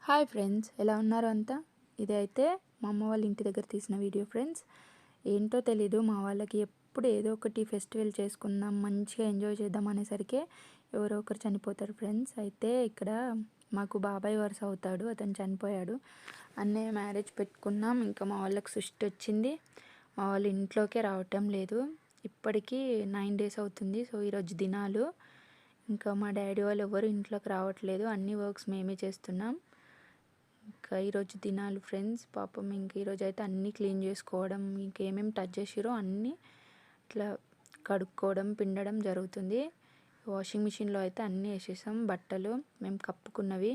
Hi friends, ఎలా ఉన్నారు అంతా? ఇదైతే మా అమ్మ వాళ్ళ ఇంటి దగ్గర తీసిన వీడియో ఫ్రెండ్స్. ఏంటో తెలీదు, మా వాళ్ళకి ఎప్పుడు ఏదో ఒకటి ఫెస్టివల్ చేసుకుందాం, మంచిగా ఎంజాయ్ చేద్దాం అనేసరికి ఎవరో ఒకరు చనిపోతారు ఫ్రెండ్స్. అయితే ఇక్కడ మాకు బాబాయ్ వరుస అవుతాడు, అతను చనిపోయాడు. అన్నయ్య మ్యారేజ్ పెట్టుకున్నాం, ఇంకా మా వాళ్ళకి సుష్టి వచ్చింది. మా వాళ్ళు ఇంట్లోకే రావటం లేదు. ఇప్పటికీ 9 days అవుతుంది. సో ఈరోజు దినాలు. ఇంకా మా డాడీ వాళ్ళు ఎవరు ఇంట్లోకి రావట్లేదు, అన్ని వర్క్స్ మేమే చేస్తున్నాం. ఇంకా ఈరోజు తినాలి ఫ్రెండ్స్. పాపం ఇంక ఈరోజు అయితే అన్నీ క్లీన్ చేసుకోవడం, ఇంకేమేమి టచ్ చేసిరో అన్నీ ఇట్లా కడుక్కోవడం, పిండడం జరుగుతుంది. వాషింగ్ మిషన్లో అయితే అన్నీ వేసేసాం బట్టలు మేము కప్పుకున్నవి.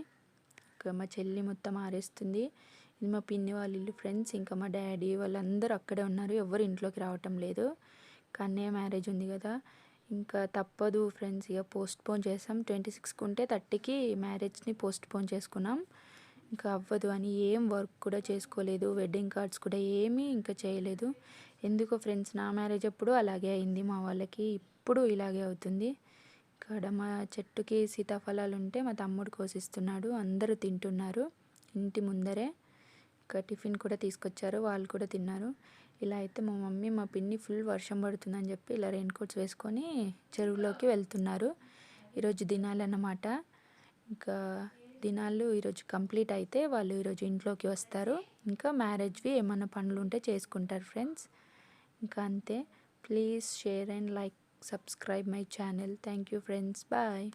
ఇంకా మా చెల్లి మొత్తం ఆరేస్తుంది. ఇది మా పిన్ని వాళ్ళ ఇల్లు ఫ్రెండ్స్. ఇంకా మా డాడీ వాళ్ళందరూ అక్కడే ఉన్నారు, ఎవరు ఇంట్లోకి రావటం లేదు. కన్నయ్య మ్యారేజ్ ఉంది కదా, ఇంకా తప్పదు ఫ్రెండ్స్, ఇక పోస్ట్పోన్ చేసాం. 26కి ఉంటే 30కి మ్యారేజ్ని పోస్ట్పోన్ చేసుకున్నాం. ఇంకా అవ్వదు అని ఏం వర్క్ కూడా చేసుకోలేదు, వెడ్డింగ్ కార్డ్స్ కూడా ఏమీ ఇంకా చేయలేదు. ఎందుకో ఫ్రెండ్స్, నా మ్యారేజ్ అప్పుడు అలాగే అయింది మా వాళ్ళకి, ఇప్పుడు ఇలాగే అవుతుంది. ఇక్కడ మా చెట్టుకి సీతాఫలాలు ఉంటే మా తమ్ముడు కోసిస్తున్నాడు, అందరూ తింటున్నారు ఇంటి ముందరే. ఇంకా టిఫిన్ కూడా తీసుకొచ్చారు, వాళ్ళు కూడా తిన్నారు. ఇలా అయితే మా మమ్మీ మా పిన్ని ఫుల్ వర్షం పడుతుందని చెప్పి ఇలా రెయిన్ కోట్స్ వేసుకొని చెరువులోకి వెళ్తున్నారు. ఈరోజు దినాలన్నమాట. ఇంకా దినాలు ఈరోజు కంప్లీట్ అయితే వాళ్ళు ఈరోజు ఇంట్లోకి వస్తారు. ఇంకా మ్యారేజ్వి ఏమన్నా పనులు ఉంటే చేసుకుంటారు ఫ్రెండ్స్. ఇంకా అంతే. Please share and like, subscribe my channel. Thank you friends, bye.